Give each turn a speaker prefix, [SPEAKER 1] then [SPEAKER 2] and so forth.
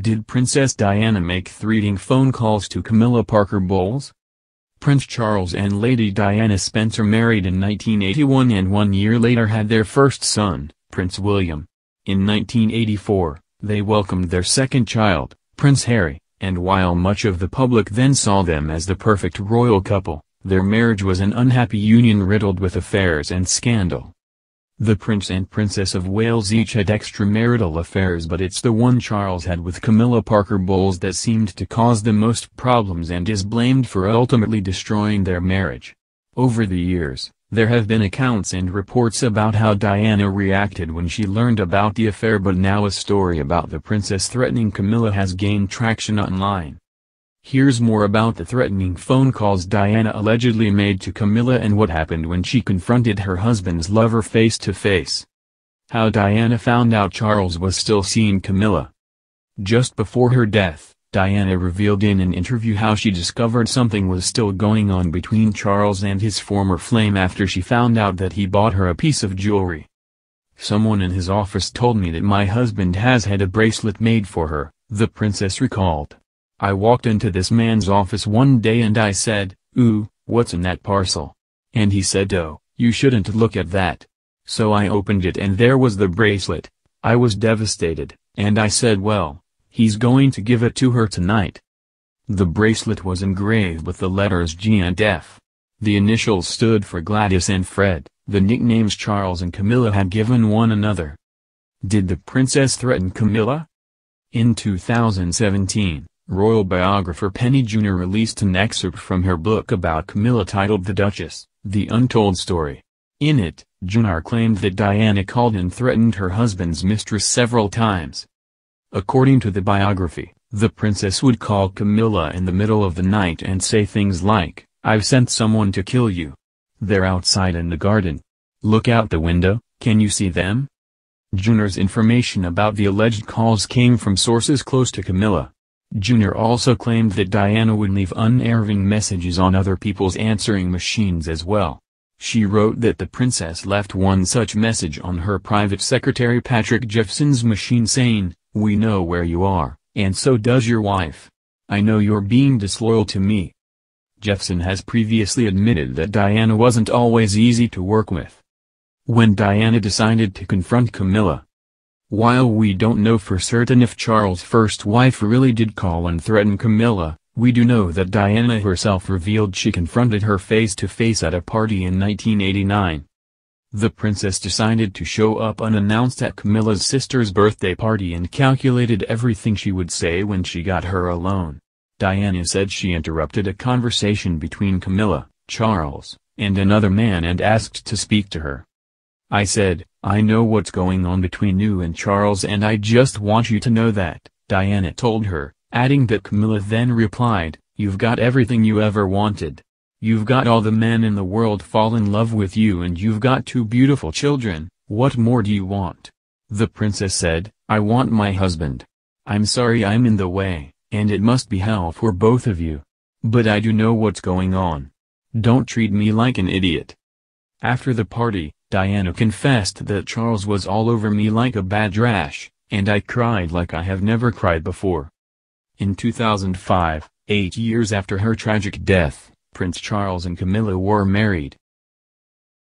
[SPEAKER 1] Did Princess Diana make threatening phone calls to Camilla Parker Bowles? Prince Charles and Lady Diana Spencer married in 1981 and 1 year later had their first son, Prince William. In 1984, they welcomed their second child, Prince Harry, and while much of the public then saw them as the perfect royal couple, their marriage was an unhappy union riddled with affairs and scandal. The Prince and Princess of Wales each had extramarital affairs, but it's the one Charles had with Camilla Parker Bowles that seemed to cause the most problems and is blamed for ultimately destroying their marriage. Over the years, there have been accounts and reports about how Diana reacted when she learned about the affair, but now a story about the princess threatening Camilla has gained traction online. Here's more about the threatening phone calls Diana allegedly made to Camilla and what happened when she confronted her husband's lover face to face. How Diana found out Charles was still seeing Camilla. Just before her death, Diana revealed in an interview how she discovered something was still going on between Charles and his former flame after she found out that he bought her a piece of jewelry. "Someone in his office told me that my husband has had a bracelet made for her," the princess recalled. "I walked into this man's office one day and I said, 'Ooh, what's in that parcel?' And he said, 'Oh, you shouldn't look at that.' So I opened it and there was the bracelet. I was devastated, and I said, well, he's going to give it to her tonight." The bracelet was engraved with the letters G and F. The initials stood for Gladys and Fred, the nicknames Charles and Camilla had given one another. Did the princess threaten Camilla? In 2017, royal biographer Penny Junor released an excerpt from her book about Camilla titled The Duchess, The Untold Story. In it, Junor claimed that Diana called and threatened her husband's mistress several times. According to the biography, the princess would call Camilla in the middle of the night and say things like, "I've sent someone to kill you. They're outside in the garden. Look out the window, can you see them?" Junor's information about the alleged calls came from sources close to Camilla. Junor also claimed that Diana would leave unnerving messages on other people's answering machines as well. She wrote that the princess left one such message on her private secretary Patrick Jeffson's machine saying, "We know where you are, and so does your wife. I know you're being disloyal to me." Jeffson has previously admitted that Diana wasn't always easy to work with. When Diana decided to confront Camilla. While we don't know for certain if Charles' first wife really did call and threaten Camilla, we do know that Diana herself revealed she confronted her face to face at a party in 1989. The princess decided to show up unannounced at Camilla's sister's birthday party and calculated everything she would say when she got her alone. Diana said she interrupted a conversation between Camilla, Charles, and another man and asked to speak to her. "I said, I know what's going on between you and Charles and I just want you to know that," Diana told her, adding that Camilla then replied, "You've got everything you ever wanted. You've got all the men in the world fall in love with you and you've got 2 beautiful children, what more do you want?" The princess said, "I want my husband. I'm sorry I'm in the way, and it must be hell for both of you. But I do know what's going on. Don't treat me like an idiot." After the party, Diana confessed that Charles was all over me like a bad rash, and I cried like I have never cried before. In 2005, 8 years after her tragic death, Prince Charles and Camilla were married.